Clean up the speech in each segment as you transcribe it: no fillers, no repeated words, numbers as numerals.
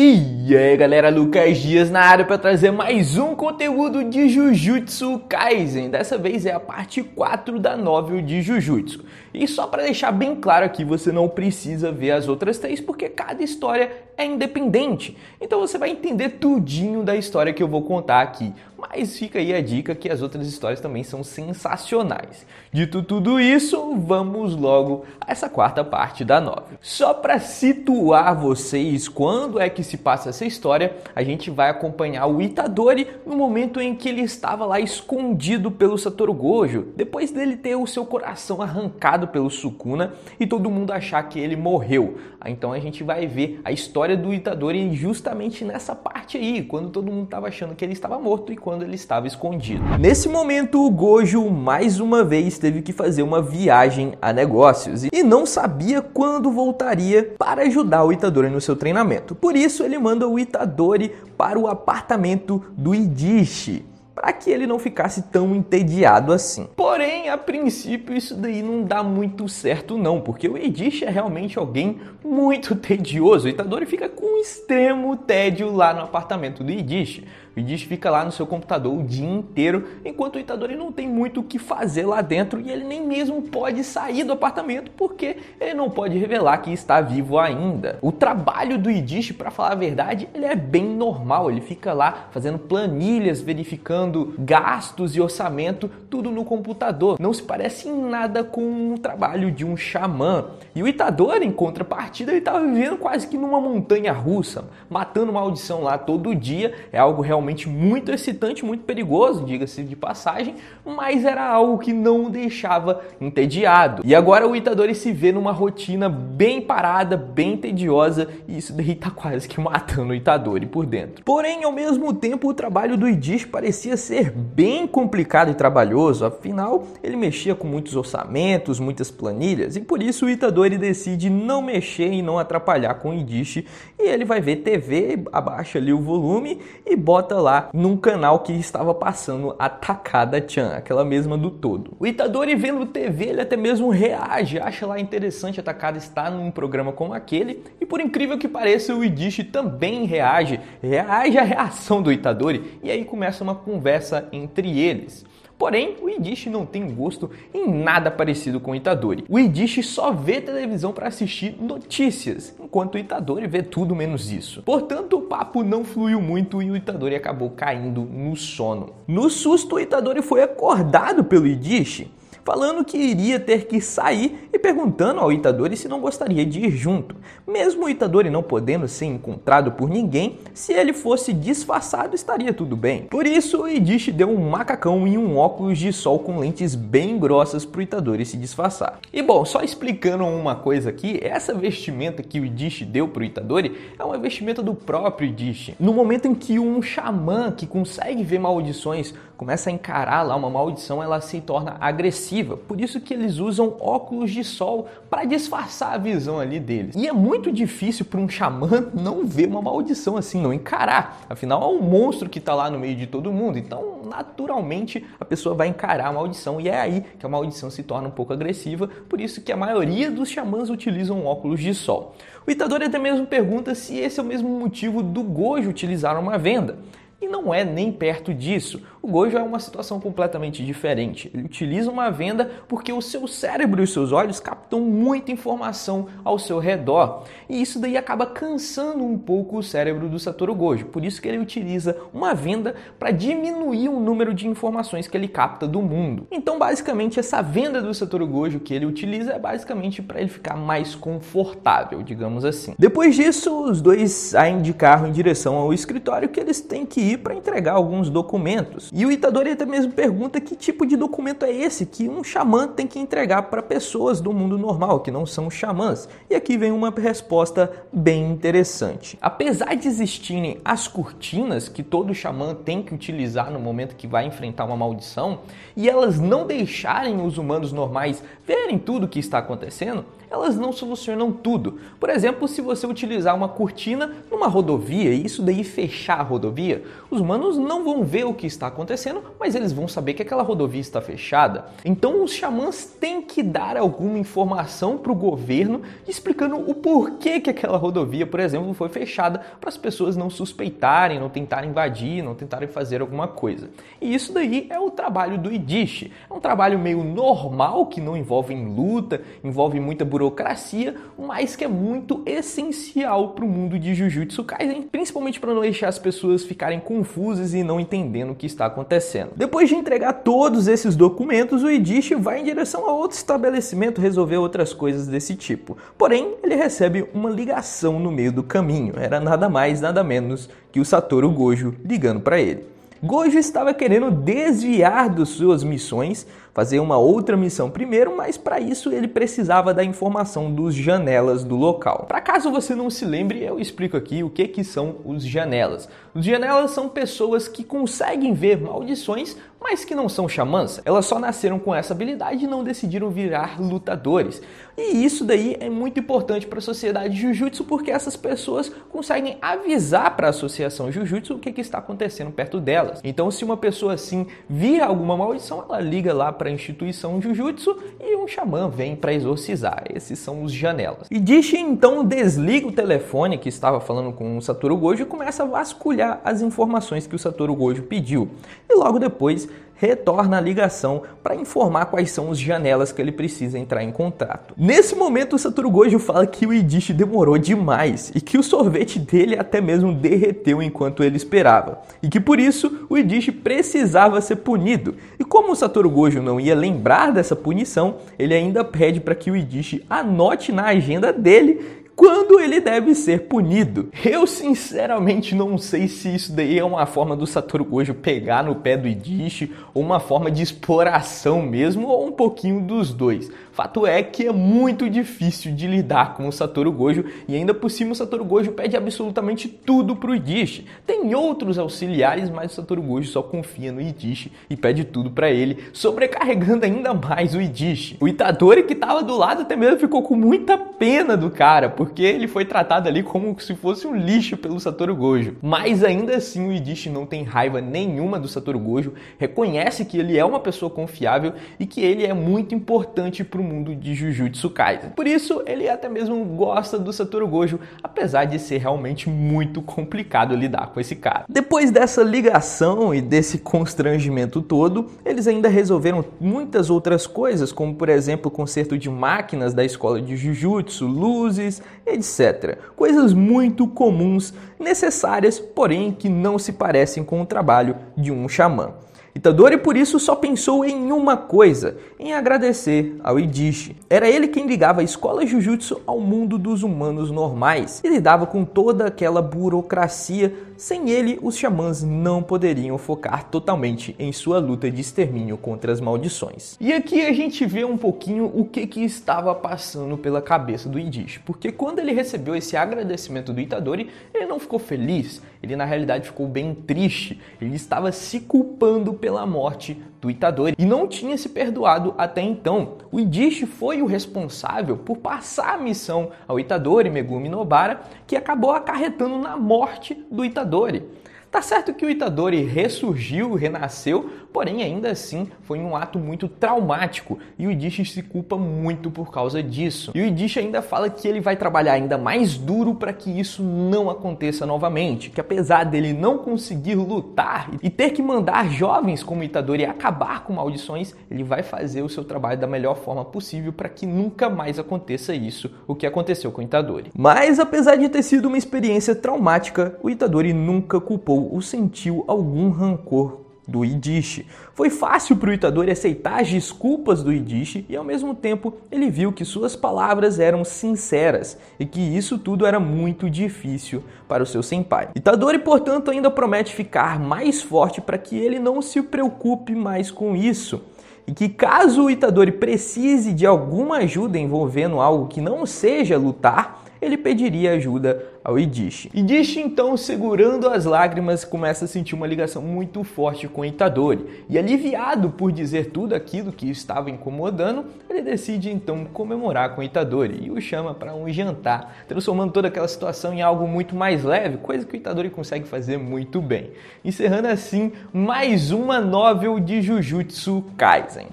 E aí galera, Lucas Dias na área para trazer mais um conteúdo de Jujutsu Kaisen. Dessa vez é a parte 4 da novel de Jujutsu. E só para deixar bem claro aqui, você não precisa ver as outras 3 porque cada história é independente. Então você vai entender tudinho da história que eu vou contar aqui. Mas fica aí a dica que as outras histórias também são sensacionais. Dito tudo isso, vamos logo a essa quarta parte da novel. Só para situar vocês quando é que se passa essa história, a gente vai acompanhar o Itadori no momento em que ele estava lá escondido pelo Satoru Gojo, depois dele ter o seu coração arrancado pelo Sukuna e todo mundo achar que ele morreu. Então a gente vai ver a história do Itadori justamente nessa parte aí, quando todo mundo estava achando que ele estava morto e quando ele estava escondido. Nesse momento, o Gojo mais uma vez teve que fazer uma viagem a negócios e não sabia quando voltaria para ajudar o Itadori no seu treinamento. Por isso, ele manda o Itadori para o apartamento do Idishi, para que ele não ficasse tão entediado assim. Porém, a princípio, isso daí não dá muito certo não, porque o Idishi é realmente alguém muito tedioso. O Itadori fica com um extremo tédio lá no apartamento do Idishi. O Idishi fica lá no seu computador o dia inteiro, enquanto o Itadori não tem muito o que fazer lá dentro e ele nem mesmo pode sair do apartamento porque ele não pode revelar que está vivo ainda. O trabalho do Idishi, para falar a verdade, ele é bem normal. Ele fica lá fazendo planilhas, verificando gastos e orçamento, tudo no computador. Não se parece em nada com o trabalho de um xamã. E o Itadori, em contrapartida, ele estava vivendo quase que numa montanha russa, matando maldição lá todo dia. É algo realmente muito excitante, muito perigoso, diga-se de passagem, mas era algo que não o deixava entediado. E agora o Itadori se vê numa rotina bem parada, bem tediosa, e isso daí tá quase que matando o Itadori por dentro. Porém, ao mesmo tempo, o trabalho do Idishi parecia ser bem complicado e trabalhoso, afinal, ele mexia com muitos orçamentos, muitas planilhas, e por isso o Itadori decide não mexer e não atrapalhar com o Idishi, e ele vai ver TV, abaixa ali o volume e bota lá num canal que estava passando a Takada-chan, aquela mesma do todo. O Itadori vendo TV, ele até mesmo reage, acha lá interessante a Takada estar num programa como aquele, e por incrível que pareça, o Idishi também reage à reação do Itadori, e aí começa uma conversa entre eles. Porém, o Idishi não tem gosto em nada parecido com o Itadori. O Idishi só vê televisão para assistir notícias, enquanto o Itadori vê tudo menos isso. Portanto, o papo não fluiu muito e o Itadori acabou caindo no sono. No susto, o Itadori foi acordado pelo Idishi, falando que iria ter que sair e perguntando ao Itadori se não gostaria de ir junto. Mesmo o Itadori não podendo ser encontrado por ninguém, se ele fosse disfarçado estaria tudo bem. Por isso, o Idishi deu um macacão e um óculos de sol com lentes bem grossas para o Itadori se disfarçar. E bom, só explicando uma coisa aqui, essa vestimenta que o Idishi deu para o Itadori é uma vestimenta do próprio Idishi. No momento em que um xamã que consegue ver maldições começa a encarar lá uma maldição, ela se torna agressiva. Por isso que eles usam óculos de sol para disfarçar a visão ali deles. E é muito difícil para um xamã não ver uma maldição assim, não encarar. Afinal, é um monstro que está lá no meio de todo mundo. Então, naturalmente, a pessoa vai encarar a maldição. E é aí que a maldição se torna um pouco agressiva. Por isso que a maioria dos xamãs utilizam óculos de sol. O Itadori até mesmo pergunta se esse é o mesmo motivo do Gojo utilizar uma venda. E não é nem perto disso. O Gojo é uma situação completamente diferente. Ele utiliza uma venda porque o seu cérebro e os seus olhos captam muita informação ao seu redor. E isso daí acaba cansando um pouco o cérebro do Satoru Gojo. Por isso que ele utiliza uma venda para diminuir o número de informações que ele capta do mundo. Então, basicamente, essa venda do Satoru Gojo que ele utiliza é basicamente para ele ficar mais confortável, digamos assim. Depois disso, os dois saem de carro em direção ao escritório que eles têm que ir para entregar alguns documentos. E o Itadori até mesmo pergunta que tipo de documento é esse que um xamã tem que entregar para pessoas do mundo normal, que não são xamãs. E aqui vem uma resposta bem interessante. Apesar de existirem as cortinas que todo xamã tem que utilizar no momento que vai enfrentar uma maldição, e elas não deixarem os humanos normais verem tudo o que está acontecendo, elas não solucionam tudo. Por exemplo, se você utilizar uma cortina numa rodovia e isso daí fechar a rodovia, os humanos não vão ver o que está acontecendo, mas eles vão saber que aquela rodovia está fechada. Então os xamãs têm que dar alguma informação para o governo explicando o porquê que aquela rodovia, por exemplo, foi fechada, para as pessoas não suspeitarem, não tentarem invadir, não tentarem fazer alguma coisa. E isso daí é o trabalho do Yidish. É um trabalho meio normal, que não envolve luta, envolve muita burocracia, mas que é muito essencial para o mundo de Jujutsu Kaisen, principalmente para não deixar as pessoas ficarem confusas e não entendendo o que está acontecendo. Depois de entregar todos esses documentos, o Yidish vai em direção a outro estabelecimento resolver outras coisas desse tipo. Porém, ele recebe uma ligação no meio do caminho. Era nada mais, nada menos que o Satoru Gojo ligando para ele. Gojo estava querendo desviar das suas missões, fazer uma outra missão primeiro, mas para isso ele precisava da informação dos janelas do local. Para caso você não se lembre, eu explico aqui o que são os janelas. Os janelas são pessoas que conseguem ver maldições, mas que não são xamãs. Elas só nasceram com essa habilidade e não decidiram virar lutadores. E isso daí é muito importante para a sociedade Jujutsu, porque essas pessoas conseguem avisar para a associação Jujutsu o que está acontecendo perto delas. Então, se uma pessoa assim vir alguma maldição, ela liga lá para a instituição Jujutsu e um xamã vem para exorcizar. Esses são os janelas. Yidish então desliga o telefone que estava falando com o Satoru Gojo e começa a vasculhar as informações que o Satoru Gojo pediu. E logo depois retorna a ligação para informar quais são as janelas que ele precisa entrar em contato. Nesse momento, o Satoru Gojo fala que o Yidish demorou demais e que o sorvete dele até mesmo derreteu enquanto ele esperava, e que por isso o Yidish precisava ser punido. E como o Satoru Gojo não ia lembrar dessa punição, ele ainda pede para que o Yidish anote na agenda dele quando ele deve ser punido. Eu sinceramente não sei se isso daí é uma forma do Satoru Gojo pegar no pé do Yidish ou uma forma de exploração mesmo, ou um pouquinho dos dois. Fato é que é muito difícil de lidar com o Satoru Gojo e ainda por cima o Satoru Gojo pede absolutamente tudo pro Yidish. Tem outros auxiliares, mas o Satoru Gojo só confia no Yidish e pede tudo pra ele, sobrecarregando ainda mais o Yidish. O Itadori, que tava do lado, até mesmo ficou com muita pena do cara, porque ele foi tratado ali como se fosse um lixo pelo Satoru Gojo. Mas ainda assim o Yidish não tem raiva nenhuma do Satoru Gojo, reconhece que ele é uma pessoa confiável e que ele é muito importante pro mundo de Jujutsu Kaisen. Por isso, ele até mesmo gosta do Satoru Gojo, apesar de ser realmente muito complicado lidar com esse cara. Depois dessa ligação e desse constrangimento todo, eles ainda resolveram muitas outras coisas, como por exemplo o conserto de máquinas da escola de Jujutsu, luzes, etc. Coisas muito comuns, necessárias, porém que não se parecem com o trabalho de um xamã. Itadori, por isso, só pensou em uma coisa, em agradecer ao Yidish. Era ele quem ligava a escola Jujutsu ao mundo dos humanos normais e lidava com toda aquela burocracia. Sem ele, os xamãs não poderiam focar totalmente em sua luta de extermínio contra as maldições. E aqui a gente vê um pouquinho o que estava passando pela cabeça do Yidish, porque quando ele recebeu esse agradecimento do Itadori, ele não ficou feliz, ele na realidade ficou bem triste, ele estava se culpando pela morte do Itadori e não tinha se perdoado até então. O Yidish foi o responsável por passar a missão ao Itadori Megumi Nobara, que acabou acarretando na morte do Itadori. Tá certo que o Itadori ressurgiu, renasceu, porém ainda assim foi um ato muito traumático e o Yidish se culpa muito por causa disso. E o Yidish ainda fala que ele vai trabalhar ainda mais duro para que isso não aconteça novamente, que apesar dele não conseguir lutar e ter que mandar jovens como o Itadori acabar com maldições, ele vai fazer o seu trabalho da melhor forma possível para que nunca mais aconteça isso, o que aconteceu com o Itadori. Mas apesar de ter sido uma experiência traumática, o Itadori nunca culpou ou sentiu algum rancor do Yidish. Foi fácil para o Itadori aceitar as desculpas do Yidish e ao mesmo tempo ele viu que suas palavras eram sinceras e que isso tudo era muito difícil para o seu senpai. Itadori, portanto, ainda promete ficar mais forte para que ele não se preocupe mais com isso. E que caso o Itadori precise de alguma ajuda envolvendo algo que não seja lutar, ele pediria ajuda ao Idishi. Idishi, então, segurando as lágrimas, começa a sentir uma ligação muito forte com Itadori. E aliviado por dizer tudo aquilo que estava incomodando, ele decide então comemorar com Itadori e o chama para um jantar, transformando toda aquela situação em algo muito mais leve, coisa que o Itadori consegue fazer muito bem. Encerrando assim mais uma novel de Jujutsu Kaisen.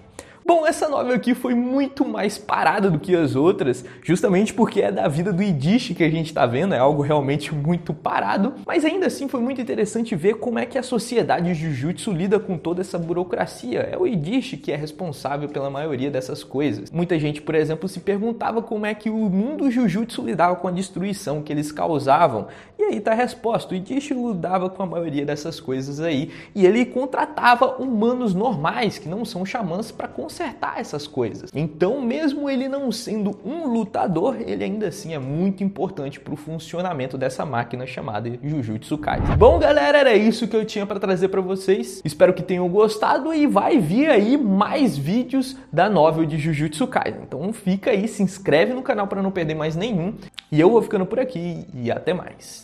Bom, essa novel aqui foi muito mais parada do que as outras, justamente porque é da vida do Idishi que a gente tá vendo, é algo realmente muito parado, mas ainda assim foi muito interessante ver como é que a sociedade Jujutsu lida com toda essa burocracia. É o Idishi que é responsável pela maioria dessas coisas. Muita gente, por exemplo, se perguntava como é que o mundo Jujutsu lidava com a destruição que eles causavam. E aí tá a resposta, o Idishi lidava com a maioria dessas coisas aí, e ele contratava humanos normais, que não são xamãs, para consertar essas coisas. Então, mesmo ele não sendo um lutador, ele ainda assim é muito importante para o funcionamento dessa máquina chamada Jujutsu Kaisen. Bom, galera, era isso que eu tinha para trazer para vocês. Espero que tenham gostado e vai vir aí mais vídeos da novel de Jujutsu Kaisen. Então fica aí, se inscreve no canal para não perder mais nenhum. E eu vou ficando por aqui e até mais.